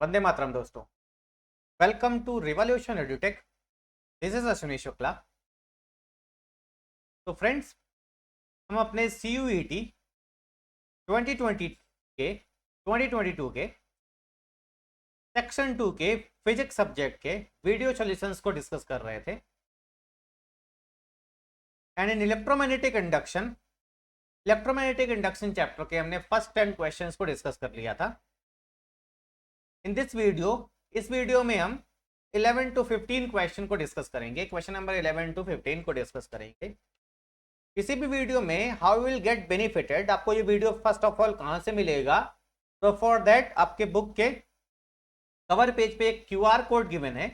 वंदे मातरम दोस्तों। Welcome to revolution Edutech. This is Ashwini Shukla. तो friends, हम अपने CUET 2020 के 2022 के सेक्शन 2 के फिजिक्स सब्जेक्ट के वीडियो सॉल्यूशंस को डिस्कस कर रहे थे। And in electromagnetic induction chapter के हमने फर्स्ट 10 क्वेश्चंस को डिस्कस कर लिया था। इन दिस वीडियो, इस वीडियो में हम 11 to 15 क्वेश्चन को डिस्कस करेंगे। क्वेश्चन नंबर 11 to 15 को डिस्कस करेंगे किसी भी वीडियो में। हाउ विल गेट बेनिफिटेड, आपको ये वीडियो फर्स्ट ऑफ ऑल कहां से मिलेगा? तो फॉर दैट आपके बुक के कवर पेज पे एक QR कोड गिवन है।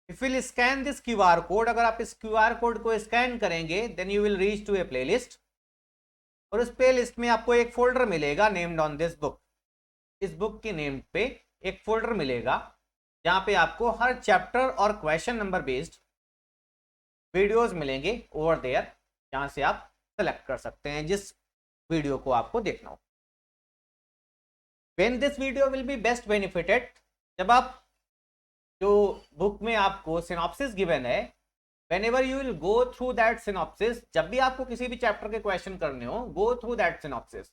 If will scan this QR code, अगर आप इस QR कोड को स्कैन करेंगे then you will reach to a playlist, और उस प्लेलिस्ट में आपको एक फोल्डर मिलेगा नेम्ड ऑन दिस बुक। इस बुक के नेम पे एक फोल्डर मिलेगा जहां पे आपको हर चैप्टर और क्वेश्चन नंबर बेस्ड वीडियोस मिलेंगे ओवर देयर, जहां से आप सेलेक्ट कर सकते हैं जिस वीडियो को आपको देखना हो। When this video will be best benefited, जब आप जो बुक में आपको सिनॉप्सिस गिवन है, whenever you will go through that synopsis, जब भी आपको किसी भी चैप्टर के क्वेश्चन करने हो, गो थ्रू दैट सिनॉप्सिस।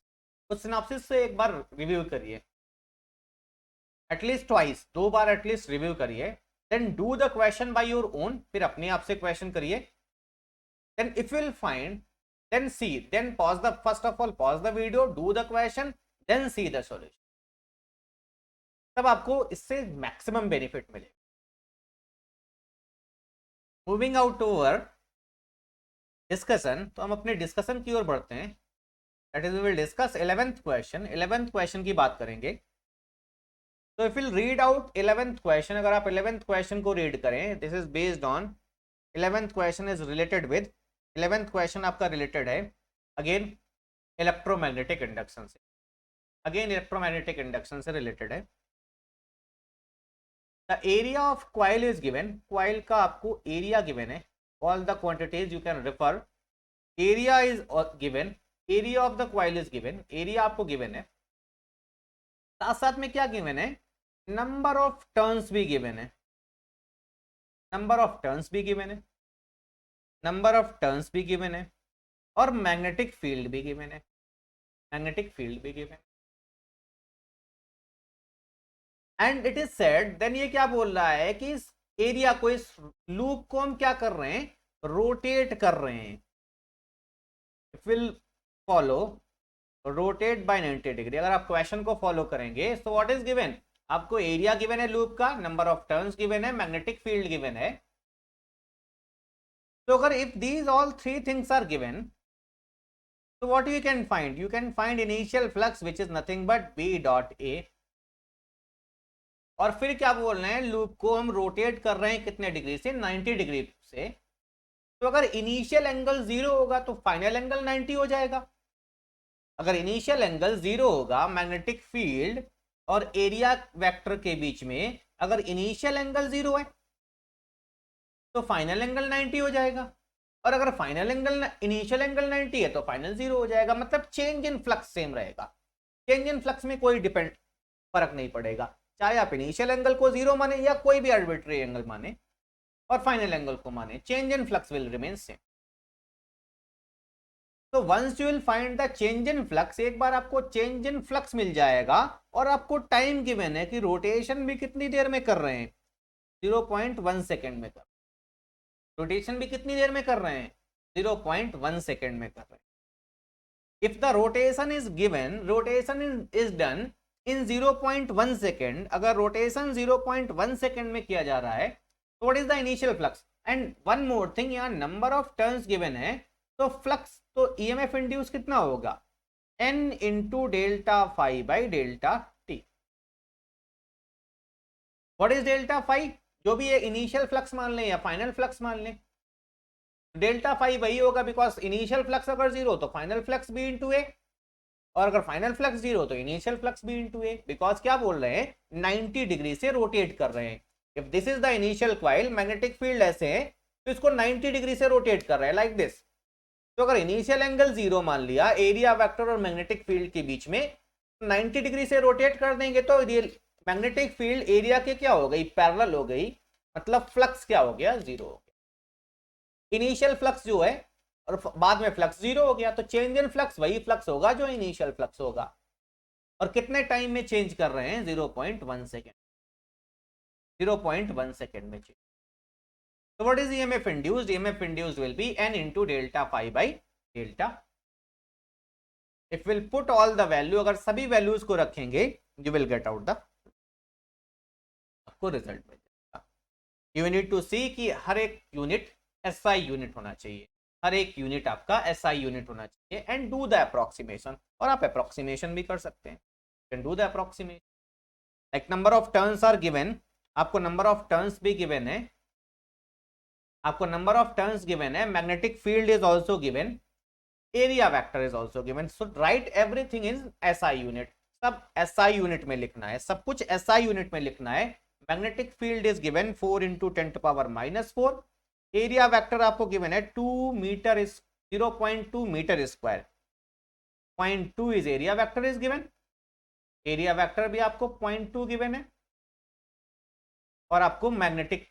उस सिनॉप्सिस से एक बार रिव्यू करिए, एटलीस्ट ट्वाइस, 2 बार एटलीस्ट रिव्यू करिए। Then do the question by your own, फिर अपने आप से क्वेश्चन करिए। Then if you will find, then see, then pause the, first of all pause the video, do the question, then see the solution. तब आपको इससे maximum benefit मिलेगा। Moving out over discussion, तो हम अपने डिस्कशन की ओर बढ़ते हैं। That is we will discuss 11th question. 11th question की बात करेंगे। तो if will read out 11th question, अगर आप 11th क्वेश्चन को रीड करें, this is based on 11th question is related with, 11th question आपका रिलेटेड है अगेन इलेक्ट्रोमैग्नेटिक इंडक्शन से, अगेन इलेक्ट्रोमैग्नेटिक इंडक्शन से रिलेटेड है। The area of coil is given, coil का आपको एरिया गिवन है। All the quantities you can refer, area is given, area of the coil is given, area आपको given है। साथ साथ में क्या गिवन है? नंबर ऑफ टर्न्स भी गिवन है, नंबर ऑफ टर्न्स भी गिवन है, नंबर ऑफ टर्न्स भी गिवन है, और मैग्नेटिक फील्ड भी गिवन है, मैग्नेटिक फील्ड भी गिवन है। And it is said, then ये क्या बोल रहा है कि इस एरिया को, इस लूप को हम क्या कर रहे हैं? रोटेट कर रहे हैं। It will follow rotate by 90 degree. अगर आप क्वेश्चन को फॉलो करेंगे, सो व्हाट इज गिवन? आपको एरिया गिवन है लूप का, नंबर ऑफ टर्न्स गिवन है, मैग्नेटिक फील्ड गिवन है। तो अगर if these all 3 things are given, तो what you can find? You can find initial flux which is nothing but B dot A। और फिर क्या बोल रहे हैं? लूप को हम रोटेट कर रहे हैं कितने डिग्री से? 90 डिग्री से। तो अगर इनिशियल एंगल 0 होगा तो फाइनल एंगल 90 हो जाएगा। अगर इनिशियल एंगल 0 होगा, मैग्नेटिक फील्ड और एरिया वेक्टर के बीच में अगर इनिशियल एंगल 0 है तो फाइनल एंगल 90 हो जाएगा। और अगर फाइनल एंगल, इनिशियल एंगल 90 है तो फाइनल 0 हो जाएगा। मतलब चेंज इन फ्लक्स सेम रहेगा, चेंज इन फ्लक्स में कोई फर्क नहीं पड़ेगा, चाहे आप इनिशियल एंगल को 0 माने या कोई भी आर्बिट्री एंगल माने और फाइनल एंगल को माने, change in flux will remain same. तो once you will find the change in flux, एक बार आपको चेंज इन फ्लक्स मिल जाएगा और आपको टाइम गिवन है कि रोटेशन भी कितनी देर में कर रहे हैं? 0.1 सेकेंड में कर, रोटेशन भी कितनी देर में कर रहे हैं? 0.1 सेकेंड में कर रहे हैं। If the rotation is given, rotation is done in 0.1 second, अगर रोटेशन 0.1 सेकेंड में किया जा रहा है तो what is the initial flux? And one more thing, यहाँ नंबर ऑफ टर्न्स गिवन है, तो फ्लक्स, तो EMF इंड्यूस कितना होगा? N into delta phi by delta T. What is delta phi? जो भी ये इनिशियल फ्लक्स मान लें या फाइनल फ्लक्स मान लें, डेल्टा फाई वही होगा, बिकॉज इनिशियल फ्लक्स अगर 0 तो फाइनल फ्लक्स भी इंटू ए, और अगर फाइनल फ्लक्स 0 तो इनिशियल फ्लक्स भी इंटू ए। बिकॉज क्या बोल रहे हैं? 90 डिग्री से रोटेट कर रहे हैं। If this is the initial coil, magnetic field ऐसे है तो इसको 90 डिग्री से रोटेट कर रहे हैं लाइक दिस। तो अगर इनिशियल एंगल 0 मान लिया एरिया वेक्टर और मैग्नेटिक फील्ड के बीच में, 90 डिग्री से रोटेट कर देंगे तो मैग्नेटिक फील्ड एरिया के क्या हो गई, पैरेलल हो गई, मतलब फ्लक्स क्या हो गया, जीरो हो गया। इनिशियल फ्लक्स जो है और बाद में फ्लक्स जीरो हो गया, तो चेंज इन फ्लक्स वही फ्लक्स होगा जो इनिशियल फ्लक्स होगा। और कितने टाइम में चेंज कर रहे हैं, 0.1 सेकेंड, 0.1 सेकेंड में change. So what is EMF induced? EMF induced will be N into delta phi by delta. If we'll put all the value, अगर सभी values को रखेंगे, you will get out the आपको result मिल जाएगा। You need to see कि हर एक unit SI unit होना चाहिए, हर एक यूनिट आपका SI यूनिट होना चाहिए, and do the approximation। और आप approximation भी कर सकते हैं, can do the approximation। Like number of turns are given, आपको number of turns भी given है, आपको नंबर ऑफ टर्न्स गिवन है, magnetic field is also given, area vector is also given. So right everything in SI unit, सब SI unit में लिखना है, सब कुछ एसआई यूनिट में लिखना है। Magnetic field is given 4 × 10⁻⁻⁴, area vector आपको गिवन है 2 metre is 0.2 metre square, 0.2 is area vector is given, area vector भी आपको 0.2 गिवन है, और आपको मैग्नेटिक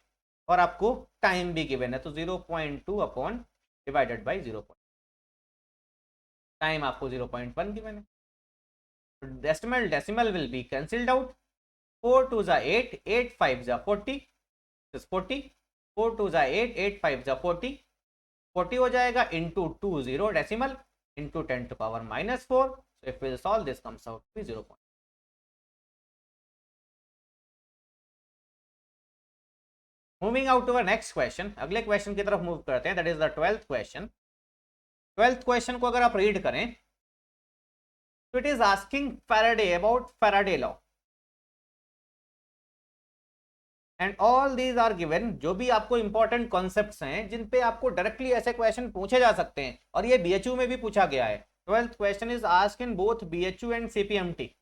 और आपको टाइम भी गिवन है, तो 0.2 अपॉन डिवाइडेड बाई 0, टाइम आपको 0.1 गिवन है। Decimal will be cancelled out, 4 2 जा 8, 8 5 जा 40, 40, 4 2 जा 8, 8 5 जा 40, 40 हो जाएगा, into 2 0 decimal into 10⁻⁻⁴। If we solve this comes out to 0. Moving out to next question, अगले क्वेश्चन की तरफ मूव करते हैं, that is the 12th question. 12th question को अगर आप रीड करें तो it is asking Faraday about Faraday law, and all these are given. जो भी आपको इंपॉर्टेंट कॉन्सेप्ट्स हैं जिन पे आपको डायरेक्टली ऐसे क्वेश्चन पूछे जा सकते हैं, और ये बीएचयू में भी पूछा गया है। 12th question is asked in both BHU and CPMT.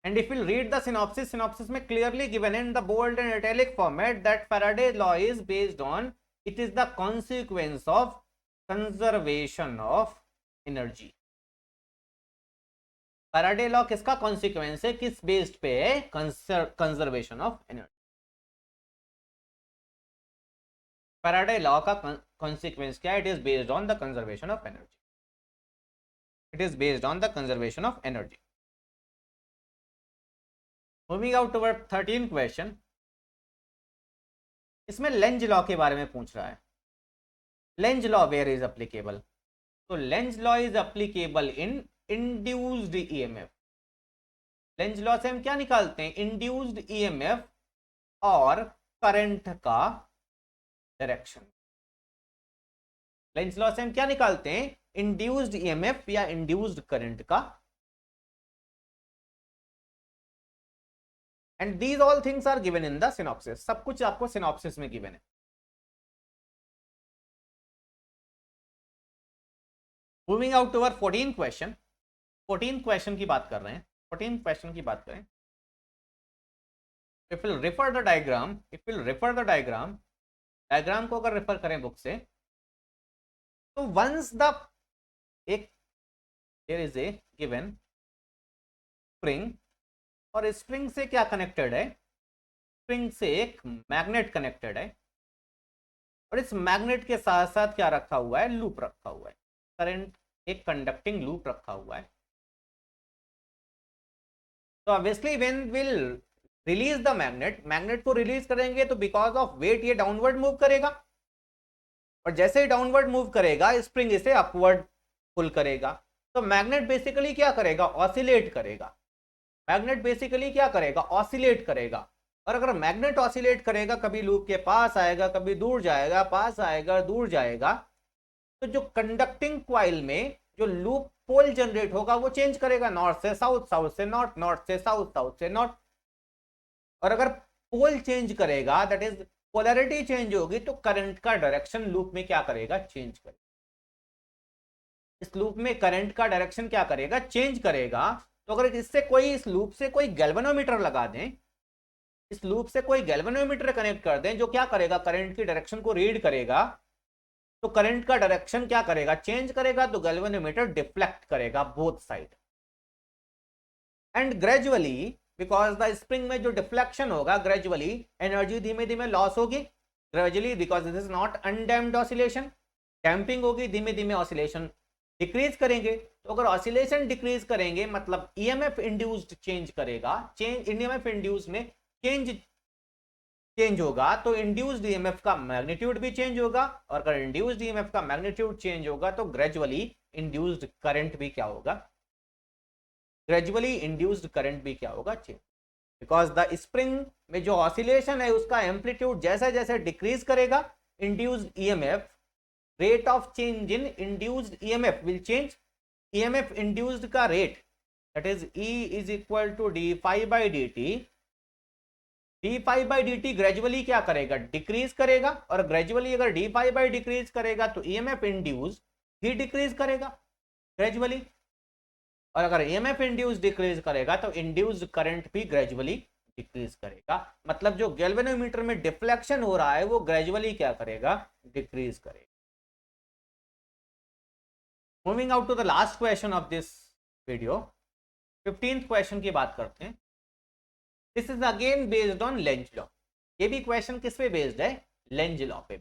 And if we'll read the synopsis में clearly given in the bold and italic format that Faraday's law is based on, it is the consequence of conservation of energy। Faraday law किसका consequence है, किस based पे है, conservation of energy। Faraday law का consequence क्या है, it is based on the conservation of energy, it is based on the conservation of energy। Moving out to 13 question, इसमें Lenz law के बारे में पूछ रहा है। Lenz law where is applicable, तो Lenz law is applicable in induced EMF. Lenz law से हम क्या निकालते हैं, इंड्यूस्ड ईएमएफ और करंट का डायरेक्शन। लेंज लॉ से हम क्या निकालते हैं, इंड्यूस्ड ईएमएफ या इंड्यूस्ड करंट का, and these all things are given in the synopsis। सब कुछ आपको synopsis में given है। Moving out to our 14 question, 14 question की बात कर रहे हैं, 14 question की बात करें। If we'll refer the diagram, diagram को अगर रेफर करें बुक से, तो once the एक there is a given spring, और स्प्रिंग से क्या कनेक्टेड है, स्प्रिंग से एक मैग्नेट कनेक्टेड है, और इस मैग्नेट के साथ साथ क्या रखा हुआ है, लूप रखा हुआ है, करंट एक कंडक्टिंग लूप रखा हुआ है। तो obviously when will release the magnet, magnet को रिलीज करेंगे तो बिकॉज ऑफ वेट ये डाउनवर्ड मूव करेगा, और जैसे ही डाउनवर्ड मूव करेगा स्प्रिंग इसे अपवर्ड पुल करेगा। तो मैग्नेट बेसिकली क्या करेगा, ऑसिलेट करेगा। मैग्नेट बेसिकली क्या करेगा, ऑसिलेट करेगा। और अगर मैग्नेट ऑसिलेट करेगा, कभी लूप के पास आएगा, कभी दूर जाएगा, पास आएगा, दूर जाएगा, तो जो कंडक्टिंग क्वाइल में जो लूप पोल जनरेट होगा वो चेंज करेगा, नॉर्थ से साउथ, साउथ से नॉर्थ, नॉर्थ से साउथ, साउथ से नॉर्थ। और अगर पोल चेंज करेगा, दैट इज पोलैरिटी चेंज होगी, तो करंट का डायरेक्शन लूप में क्या करेगा, चेंज करेगा। इस लूप में करंट का डायरेक्शन क्या करेगा, चेंज करेगा। तो अगर इससे कोई, इस लूप से कोई गैल्वेनोमीटर लगा दें, इस लूप से कोई गैल्वेनोमीटर कनेक्ट कर दें, जो क्या करेगा, करंट की डायरेक्शन को रीड करेगा, तो करंट का डायरेक्शन क्या करेगा, चेंज करेगा, तो गैल्वेनोमीटर डिफ्लेक्ट करेगा both side. And gradually because the spring में जो डिफ्लेक्शन होगा ग्रेजुअली एनर्जी धीमे धीमे लॉस होगी, gradually because this is not undamped oscillation, damping होगी, धीमे धीमे ऑसिलेशन डिक्रीज करेंगे। तो अगर ऑसिलेशन डिक्रीज करेंगे मतलब ईएमएफ इंड्यूस्ड चेंज करेगा, चेंज ईएमएफ इंड्यूस में चेंज होगा तो इंड्यूस्ड ईएमएफ का मैग्नीट्यूड भी चेंज होगा, और अगर इंड्यूस्ड ईएमएफ का मैग्नीट्यूड चेंज होगा तो ग्रेजुअली इंड्यूस्ड करंट भी क्या होगा, ग्रेजुअली इंड्यूस्ड करंट भी क्या होगा, चेंज। बिकॉज द स्प्रिंग में जो ऑसिलेशन है उसका एम्पलीट्यूड जैसे जैसे डिक्रीज करेगा, induced EMF rate of change in induced EMF will change. EMF induced का rate that is E is equal to d phi by d t, d phi by d t gradually क्या करेगा, decrease करेगा, और gradually अगर D phi by decrease करेगा तो EMF induce भी decrease करेगा ग्रेजुअली, और अगर ईएमएफ इंड्यूस डिक्रीज करेगा तो इंड्यूस्ड करंट भी ग्रेजुअली डिक्रीज करेगा। मतलब जो गैल्वेनोमीटर में डिफ्लेक्शन हो रहा है वो ग्रेजुअली क्या करेगा, डिक्रीज करेगा। Moving out to the last question of this video, 15th question की बात करते हैं। This is again based on Lenz law. ये भी क्वेश्चन किस पे बेस्ड है, लेंज लॉ पे।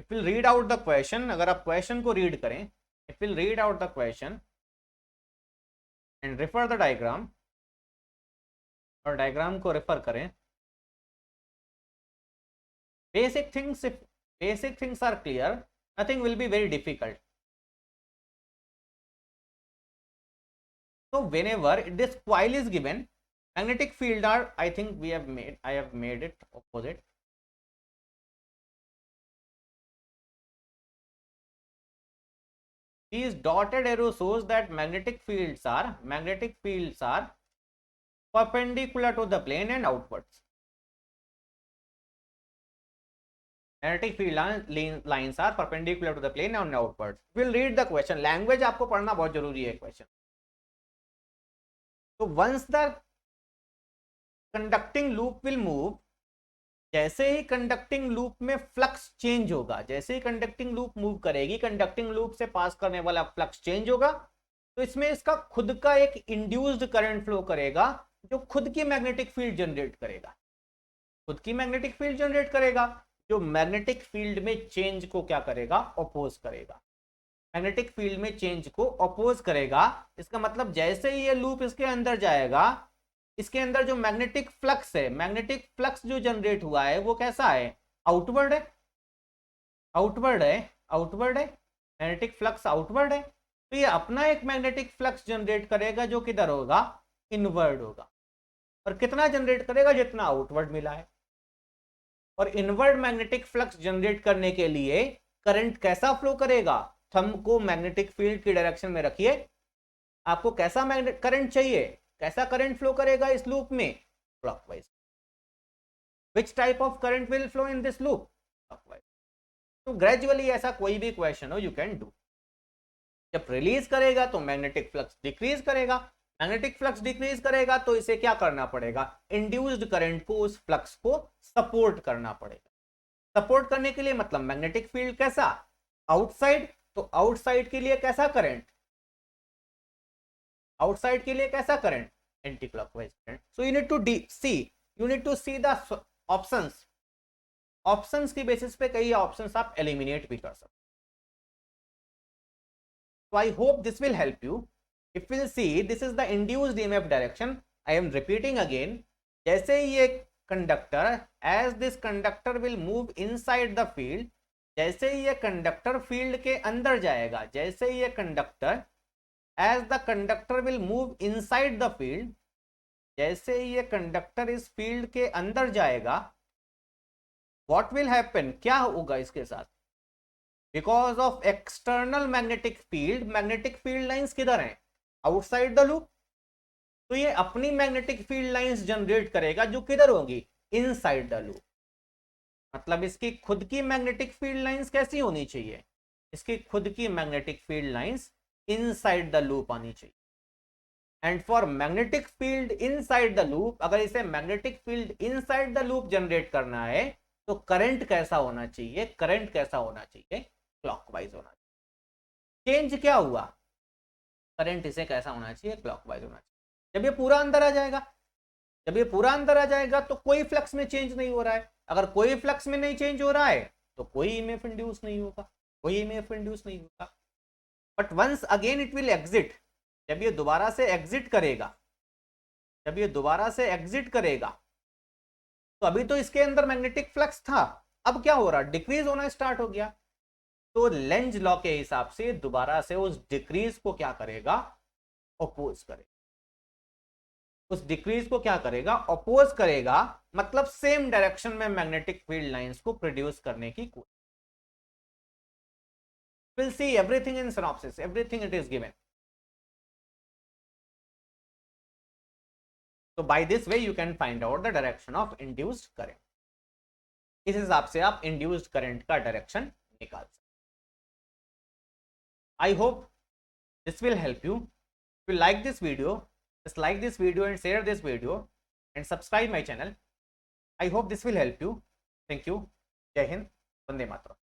If will read out the question, अगर आप क्वेश्चन को रीड करें, if will read out the question and refer the diagram, और डायग्राम को रेफर करें। Basic things are clear, nothing will be very difficult. So whenever this coil is given, magnetic field are, I think I have made it opposite. These dotted arrow shows that magnetic fields are perpendicular to the plane and outwards. Magnetic field lines are perpendicular to the plane and outwards. We'll read the question. Language आपको पढ़ना बहुत जरूरी है question. So once the conducting loop will move, जैसे ही conducting loop में flux change होगा, जैसे ही conducting loop move करेगी, कंडक्टिंग लूप से पास करने वाला फ्लक्स चेंज होगा, तो इसमें इसका खुद का एक इंड्यूस्ड करंट फ्लो करेगा जो खुद की मैग्नेटिक फील्ड जनरेट करेगा, खुद की मैग्नेटिक फील्ड जनरेट करेगा, जो मैग्नेटिक फील्ड में चेंज को क्या करेगा, अपोज करेगा, मैग्नेटिक फील्ड में चेंज को अपोज करेगा। इसका मतलब जैसे ही ये लूप इसके अंदर जाएगा, इसके अंदर जो मैग्नेटिक फ्लक्स है, मैग्नेटिक फ्लक्स जो जनरेट हुआ है वो कैसा है, आउटवर्ड है, आउटवर्ड है, आउटवर्ड है, मैग्नेटिक फ्लक्स आउटवर्ड है। तो ये अपना एक मैग्नेटिक फ्लक्स जनरेट करेगा जो किधर होगा, इनवर्ड होगा, और कितना जनरेट करेगा, जितना आउटवर्ड मिला है। और इनवर्ड मैग्नेटिक फ्लक्स जनरेट करने के लिए करंट कैसा फ्लो करेगा, थंब को मैग्नेटिक फील्ड की डायरेक्शन में रखिए, आपको कैसा करंट चाहिए, कैसा करंट फ्लो करेगा इस लूप में, clockwise. Which type of current will flow in this loop, clockwise. तो ग्रेजुअली ऐसा कोई भी क्वेश्चन हो यू कैन डू। जब रिलीज करेगा तो मैग्नेटिक फ्लक्स डिक्रीज करेगा, मैग्नेटिक फ्लक्स डिक्रीज करेगा तो इसे क्या करना पड़ेगा, इंड्यूस्ड करंट को, उस फ्लक्स को सपोर्ट करना पड़ेगा। सपोर्ट करने के लिए मतलब मैग्नेटिक फील्ड कैसा, आउटसाइड, तो आउटसाइड के लिए कैसा करंट, आउटसाइड के लिए कैसा current, anti clockwise current. So you need to see the options, options की बेसिस पे कई ऑप्शंस आप एलिमिनेट भी कर सकते। So I hope this will help you. If we'll see, this is the induced EMF direction. I am repeating again. जैसे ये conductor, as this conductor will move inside the field, जैसे ये conductor field के अंदर जाएगा, जैसे ये conductor, as the conductor will move inside the field, जैसे ये कंडक्टर इस फील्ड के अंदर जाएगा, what will happen, क्या होगा इसके साथ, because of external magnetic field lines किधर हैं, आउटसाइड द लूप, तो ये अपनी मैग्नेटिक फील्ड लाइंस जनरेट करेगा जो किधर होगी, इनसाइड द लूप। मतलब इसकी खुद की मैग्नेटिक फील्ड लाइंस कैसी होनी चाहिए, इसकी खुद की magnetic field lines inside the loop आनी चाहिए। And for magnetic field inside the loop, अगर इसे magnetic field inside the loop generate करना है तो करंट कैसा होना चाहिए, करंट कैसा होना चाहिए, क्लॉकवाइज होना चाहिए। चेंज क्या हुआ, करंट इसे कैसा होना चाहिए, क्लॉकवाइज होना चाहिए। जब ये पूरा अंदर आ जाएगा, जब ये पूरा अंदर आ जाएगा तो कोई फ्लक्स में चेंज नहीं हो रहा है। अगर कोई फ्लक्स में नहीं चेंज हो रहा है तो कोई ईएमएफ इंड्यूस नहीं होगा, कोई ईएमएफ इंड्यूस नहीं होगा। But once again it will exit, जब ये दोबारा से एग्जिट करेगा, जब ये दोबारा से एग्जिट करेगा, तो अभी तो इसके अंदर मैग्नेटिक फ्लक्स था, अब क्या हो रहा, डिक्रीज होना स्टार्ट हो गया। तो लेंज लॉ के हिसाब से दोबारा से उस डिक्रीज को क्या करेगा, अपोज करेगा, उस डिक्रीज को क्या करेगा, अपोज करेगा। मतलब सेम डायरेक्शन में मैग्नेटिक फील्ड लाइंस को प्रोड्यूस करने की कोशिश। We'll see everything in synopsis, everything it is given. So by this way you can find out the direction of induced current. इस हिसाब से आप induced current का direction निकाल सकते। I hope this will help you. If you like this video, just like this video and share this video and subscribe my channel. I hope this will help you. Thank you. Jai Hind. Vande Mataram.